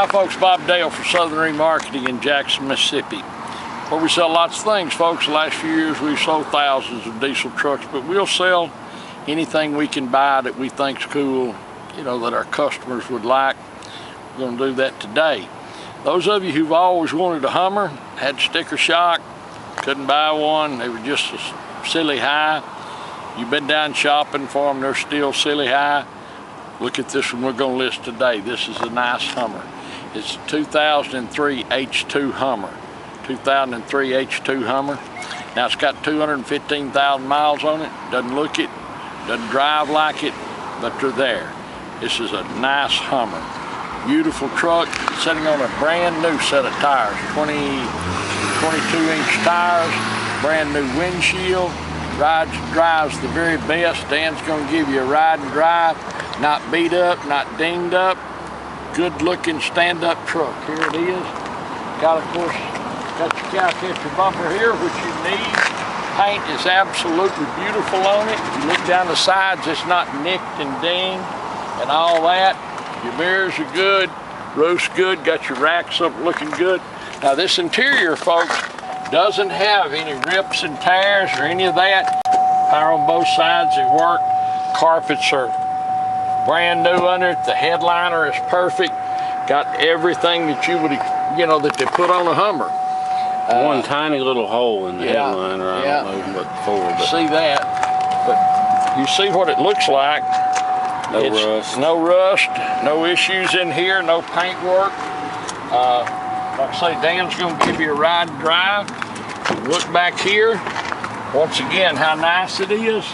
Hi folks, Bob Dale for Southern Remarketing in Jackson, Mississippi, where we sell lots of things, folks. The last few years we've sold thousands of diesel trucks, but we'll sell anything we can buy that we think's cool, you know, that our customers would like. We're going to do that today. Those of you who've always wanted a Hummer, had sticker shock, couldn't buy one, they were just silly high. You've been down shopping for them, they're still silly high. Look at this one we're going to list today. This is a nice Hummer. It's a 2003 H2 Hummer. 2003 H2 Hummer. Now it's got 215,000 miles on it. Doesn't look it, doesn't drive like it, but they're there. This is a nice Hummer. Beautiful truck, sitting on a brand new set of tires. 22-inch tires, brand new windshield. Drives the very best. Dan's going to give you a ride and drive. Not beat up, not dinged up. Good looking stand-up truck. Here it is. Got, of course, got your cowcatcher bumper here, which you need. Paint is absolutely beautiful on it. If you look down the sides, it's not nicked and dinged and all that. Your mirrors are good, roof's good, got your racks up looking good. Now this interior, folks, doesn't have any rips and tears or any of that. Power on both sides, they work. Carpets are brand new under it. The headliner is perfect. Got everything that you would, you know, that they put on a Hummer. One tiny little hole in the headliner. I don't know what for. But see that? But you see what it looks like. No rust. No rust. No issues in here. No paint work. Like I say, Dan's going to give you a ride and drive. Look back here. Once again, how nice it is.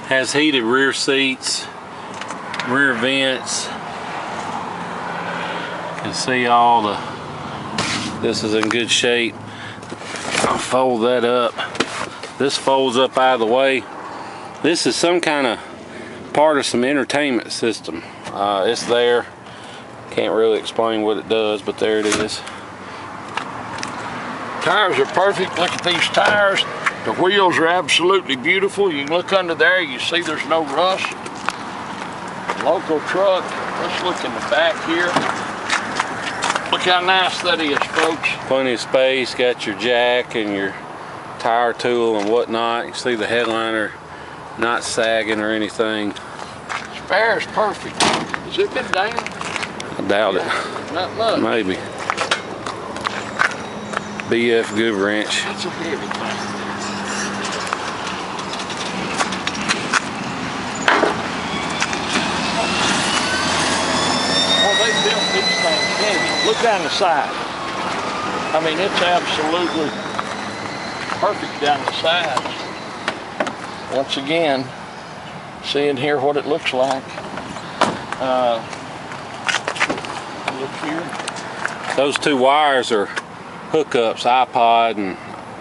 Has heated rear seats. Rear vents. You can see all the, this is in good shape. I'll fold that up. This folds up out of the way. This is some kind of part of some entertainment system. It's there. Can't really explain what it does, but there it is. Tires are perfect. Look at these tires. The wheels are absolutely beautiful. You can look under there, you see there's no rust. Local truck. Let's look in the back here. Look how nice that is, folks. Plenty of space. Got your jack and your tire tool and whatnot. You see the headliner not sagging or anything. Spare is perfect. Has it been down? I doubt it. Not much. Maybe. BF Good Wrench. That's a heavy thing. They built these things heavy. Look down the side. I mean, it's absolutely perfect down the sides. Once again, seeing here what it looks like. Look here. Those two wires are hookups, iPod and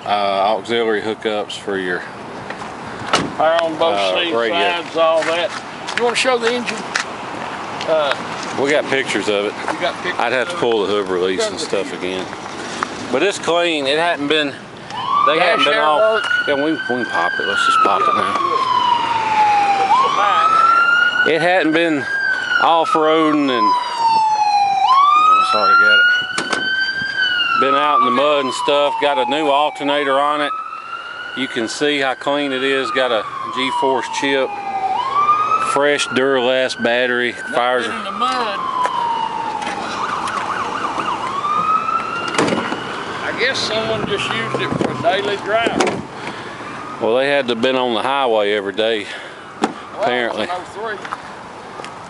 auxiliary hookups for your power on both seats, sides, all that. You want to show the engine? We got pictures of it. You got pictures? I'd have to pull the hub release and stuff again. But it's clean. It hadn't been. They hadn't been off. Yeah, we can pop it. Let's just pop it now. It hadn't been off-roading and. Oh, sorry, got it. Been out in the mud and stuff. Got a new alternator on it. You can see how clean it is. Got a G-Force chip. Fresh Duralast battery. Fires in the mud. I guess someone just used it for a daily drive. Well, they had to have been on the highway every day, apparently. Well, it's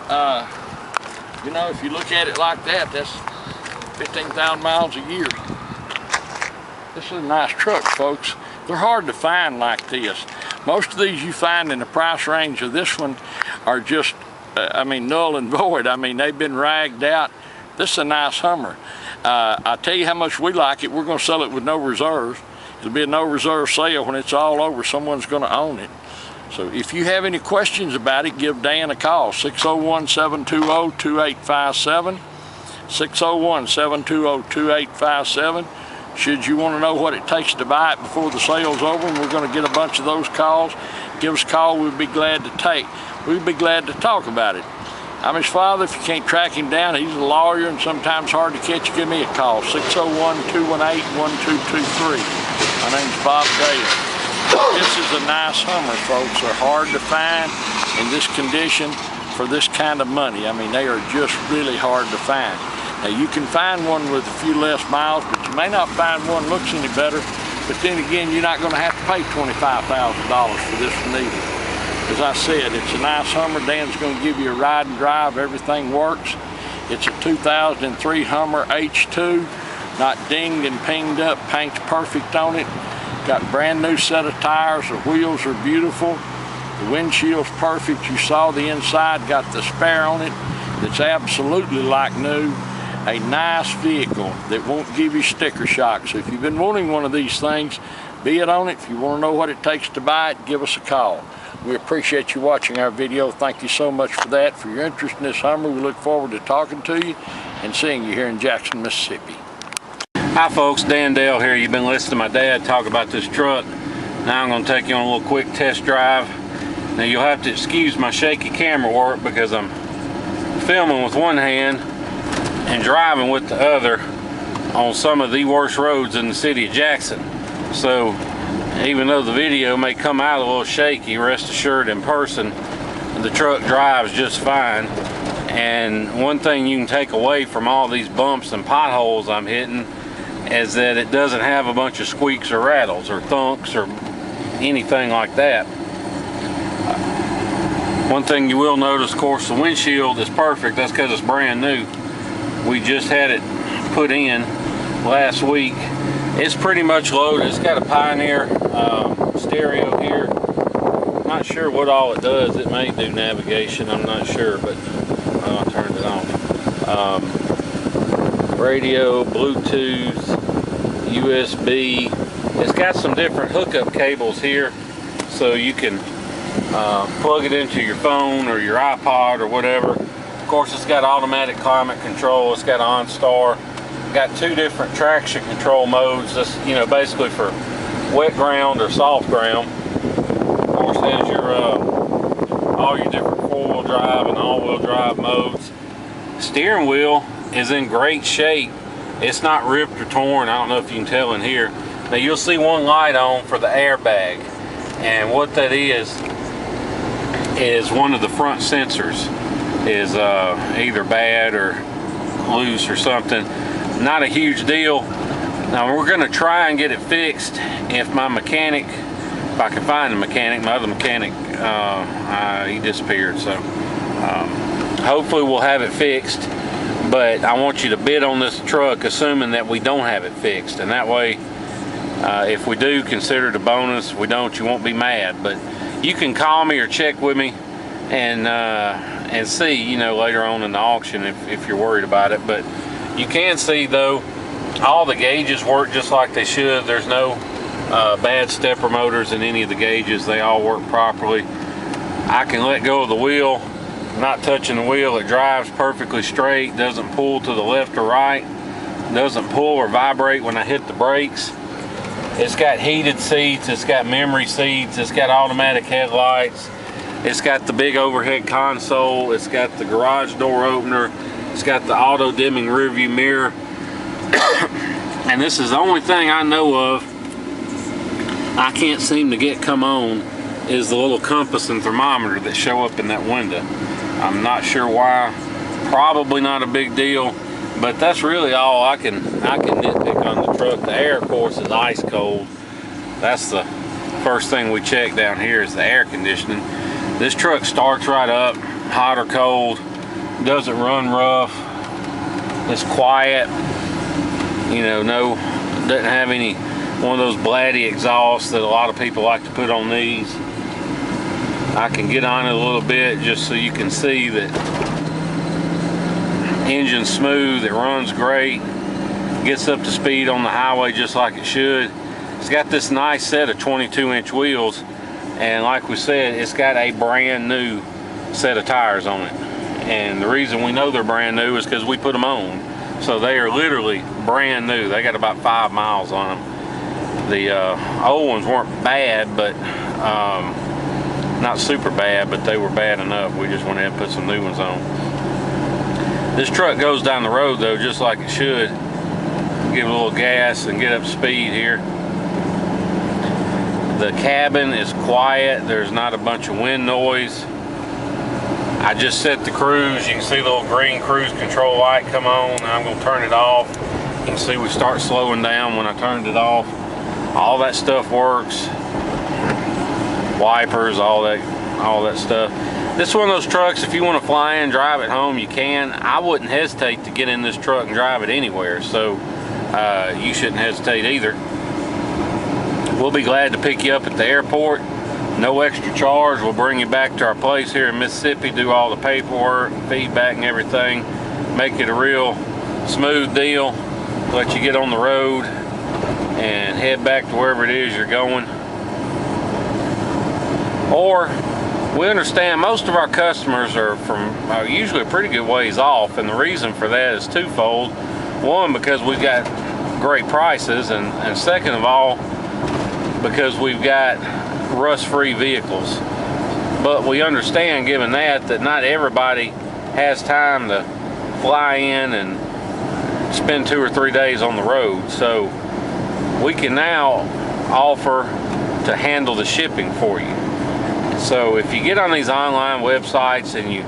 an 03. You know, if you look at it like that, that's 15,000 miles a year. This is a nice truck, folks. They're hard to find like this. Most of these you find in the price range of this one are just, I mean, null and void. I mean, they've been ragged out. This is a nice Hummer. I'll tell you how much we like it. We're going to sell it with no reserves. It'll be a no reserve sale. When it's all over, someone's going to own it. So if you have any questions about it, give Dan a call, 601-720-2857, 601-720-2857. Should you want to know what it takes to buy it before the sale's over, and we're going to get a bunch of those calls, give us a call. We'd be glad to talk about it. I'm his father. If you can't track him down, he's a lawyer and sometimes hard to catch. Give me a call, 601-218-1223. My name's Bob Dale. This is a nice Hummer, folks. They're hard to find in this condition for this kind of money. I mean, they are just really hard to find. Now, you can find one with a few less miles, but you may not find one looks any better. But then again, you're not going to have to pay $25,000 for this one either. As I said, it's a nice Hummer. Dan's going to give you a ride and drive. Everything works. It's a 2003 Hummer H2. Not dinged and pinged up. Paint's perfect on it. Got a brand new set of tires. The wheels are beautiful. The windshield's perfect. You saw the inside. Got the spare on it. It's absolutely like new. A nice vehicle that won't give you sticker shock. So if you've been wanting one of these things, be it on it. If you want to know what it takes to buy it, give us a call. We appreciate you watching our video. Thank you so much for that. For your interest in this Hummer, we look forward to talking to you and seeing you here in Jackson, Mississippi. Hi folks, Dan Dale here. You've been listening to my dad talk about this truck. Now I'm going to take you on a little quick test drive. Now you'll have to excuse my shaky camera work because I'm filming with one hand and driving with the other on some of the worst roads in the city of Jackson. So even though the video may come out a little shaky, rest assured in person the truck drives just fine. And one thing you can take away from all these bumps and potholes I'm hitting is that it doesn't have a bunch of squeaks or rattles or thunks or anything like that. One thing you will notice, of course, the windshield is perfect. That's because it's brand new. We just had it put in last week. It's pretty much loaded. It's got a Pioneer stereo here. Not sure what all it does. It may do navigation, I'm not sure, but I turned it on. Radio, Bluetooth, USB. It's got some different hookup cables here, so you can plug it into your phone or your iPod or whatever. Of course, it's got automatic climate control. It's got OnStar. Got two different traction control modes. That's, you know, basically for wet ground or soft ground. Of course, there's your all your different four-wheel drive and all-wheel drive modes. Steering wheel is in great shape. It's not ripped or torn. I don't know if you can tell in here. Now you'll see one light on for the airbag, and what that is one of the front sensors is either bad or loose or something. Not a huge deal. Now we're going to try and get it fixed. If my mechanic, if I can find a mechanic, my other mechanic, he disappeared. So hopefully we'll have it fixed. But I want you to bid on this truck assuming that we don't have it fixed, and that way if we do, consider it a bonus. If we don't, you won't be mad. But you can call me or check with me and see, you know, later on in the auction if you're worried about it. But you can see though, all the gauges work just like they should. There's no bad stepper motors in any of the gauges. They all work properly. I can let go of the wheel, not touching the wheel. It drives perfectly straight, doesn't pull to the left or right, doesn't pull or vibrate when I hit the brakes. It's got heated seats, it's got memory seats, it's got automatic headlights, it's got the big overhead console, it's got the garage door opener, it's got the auto dimming rear view mirror. And this is the only thing I know of I can't seem to get come on is the little compass and thermometer that show up in that window. I'm not sure why. Probably not a big deal, but that's really all I can nitpick on the truck. The air, of course, is ice cold. That's the first thing we check down here is the air conditioning. This truck starts right up, hot or cold, doesn't run rough, it's quiet, you know, doesn't have any one of those blatty exhausts that a lot of people like to put on these. I can get on it a little bit just so you can see that engine's smooth, it runs great, gets up to speed on the highway just like it should. It's got this nice set of 22-inch wheels, and like we said, it's got a brand new set of tires on it. And the reason we know they're brand new is because we put them on. So they are literally brand new. They got about 5 miles on them. The old ones weren't bad, but not super bad, but they were bad enough. We just went ahead and put some new ones on. This truck goes down the road though, just like it should. Give it a little gas and get up to speed here. The cabin is quiet. There's not a bunch of wind noise. I just set the cruise. You can see the little green cruise control light come on. I'm going to turn it off. You can see we start slowing down when I turned it off. All that stuff works. Wipers, all that stuff. This is one of those trucks, if you want to fly in, drive it home, you can. I wouldn't hesitate to get in this truck and drive it anywhere, so you shouldn't hesitate either. We'll be glad to pick you up at the airport. No extra charge. We'll bring you back to our place here in Mississippi, do all the paperwork, feedback and everything, make it a real smooth deal, let you get on the road and head back to wherever it is you're going. Or we understand most of our customers are from usually a pretty good ways off, and the reason for that is twofold. One, because we've got great prices, and second of all, because we've got rust-free vehicles. But we understand, given that not everybody has time to fly in and spend 2 or 3 days on the road. So we can now offer to handle the shipping for you. So if you get on these online websites and you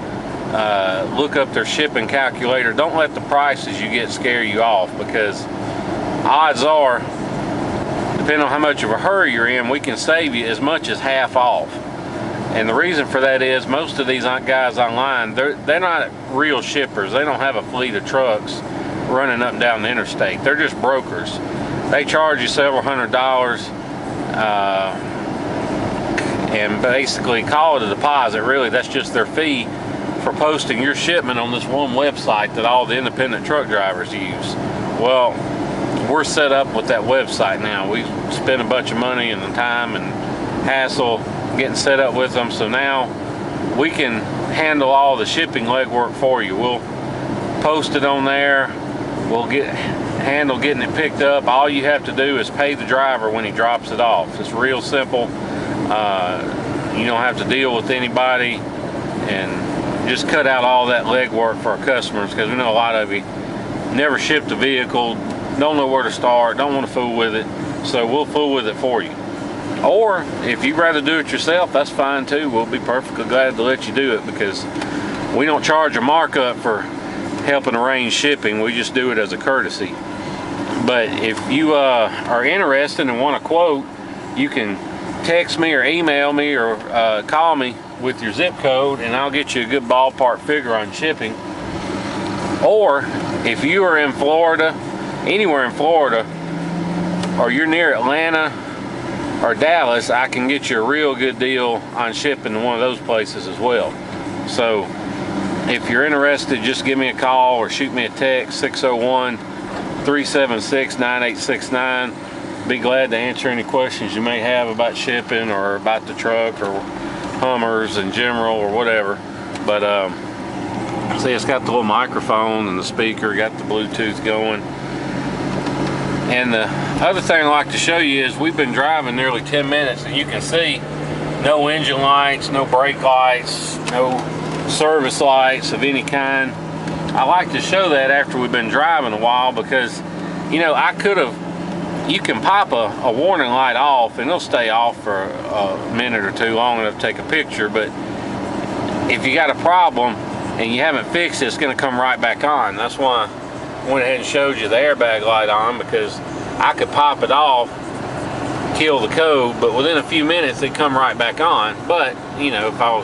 look up their shipping calculator, don't let the prices you get scare you off, because odds are, depending on how much of a hurry you're in, we can save you as much as half off. And the reason for that is most of these guys online, they're not real shippers. They don't have a fleet of trucks running up and down the interstate. They're just brokers. They charge you several $100s and basically call it a deposit. Really, that's just their fee for posting your shipment on this one website that all the independent truck drivers use. Well, we're set up with that website now. We spent a bunch of money and the time and hassle getting set up with them, so now we can handle all the shipping legwork for you. We'll post it on there. We'll handle getting it picked up. All you have to do is pay the driver when he drops it off. It's real simple. You don't have to deal with anybody, and just cut out all that legwork for our customers, because we know a lot of you never shipped a vehicle, don't know where to start, don't want to fool with it, so we'll fool with it for you. Or if you'd rather do it yourself, that's fine too. We'll be perfectly glad to let you do it, because we don't charge a markup for helping arrange shipping. We just do it as a courtesy. But if you are interested and want a quote, you can text me or email me or call me with your zip code, and I'll get you a good ballpark figure on shipping. Or if you are in Florida, anywhere in Florida, or you're near Atlanta or Dallas, I can get you a real good deal on shipping to one of those places as well. So if you're interested, just give me a call or shoot me a text, 601-376-9869. Be glad to answer any questions you may have about shipping or about the truck or Hummers in general or whatever. But see, it's got the little microphone and the speaker, got the Bluetooth going. And the other thing I'd like to show you is we've been driving nearly 10 minutes, and you can see no engine lights, no brake lights, no service lights of any kind. I like to show that after we've been driving a while, because you know, you can pop a warning light off and it'll stay off for a minute or two, long enough to take a picture. But if you got a problem and you haven't fixed it, it's going to come right back on. That's why I went ahead and showed you the airbag light on, because I could pop it off, kill the code, but within a few minutes it'd come right back on. But you know, if I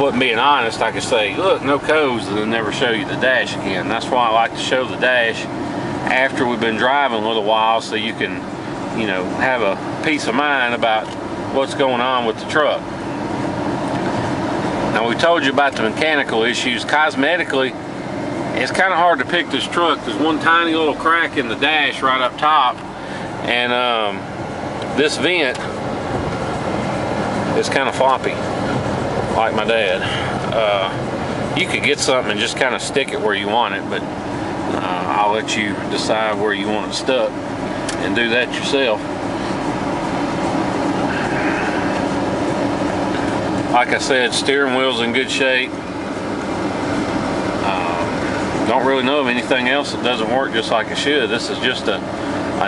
wasn't being honest, I could say, look, no codes, and then never show you the dash again. That's why I like to show the dash after we've been driving a little while, so you can, you know, have a peace of mind about what's going on with the truck. Now, we told you about the mechanical issues. Cosmetically, it's kind of hard to pick this truck. There's one tiny little crack in the dash right up top, and this vent is kind of floppy, like my dad. You could get something and just kind of stick it where you want it, but I'll let you decide where you want it stuck and do that yourself. Like I said, steering wheel's in good shape. don't really know of anything else that doesn't work just like it should. This is just a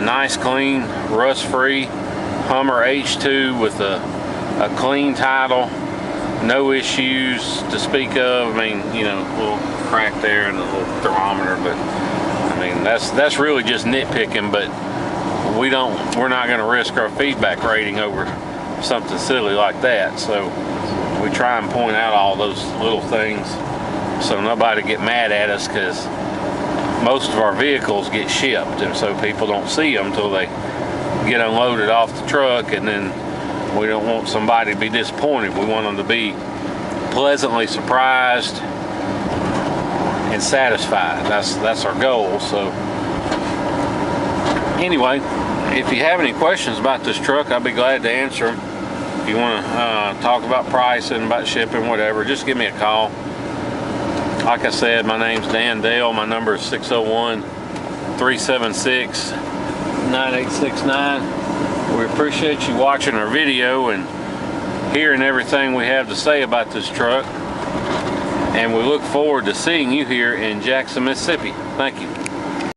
nice, clean, rust-free Hummer H2 with a clean title, no issues to speak of. I mean, you know, a little crack there and a little thermometer, but I mean, that's really just nitpicking. But we're not going to risk our feedback rating over something silly like that. So we try and point out all those little things so nobody get mad at us, because most of our vehicles get shipped, and so people don't see them until they get unloaded off the truck, and then we don't want somebody to be disappointed. We want them to be pleasantly surprised and satisfied. That's our goal. So anyway, if you have any questions about this truck, I'll be glad to answer them. If you want to talk about pricing, about shipping, whatever, just give me a call. Like I said, my name's Dan Dale. My number is 601-376-9869. We appreciate you watching our video and hearing everything we have to say about this truck. And we look forward to seeing you here in Jackson, Mississippi. Thank you.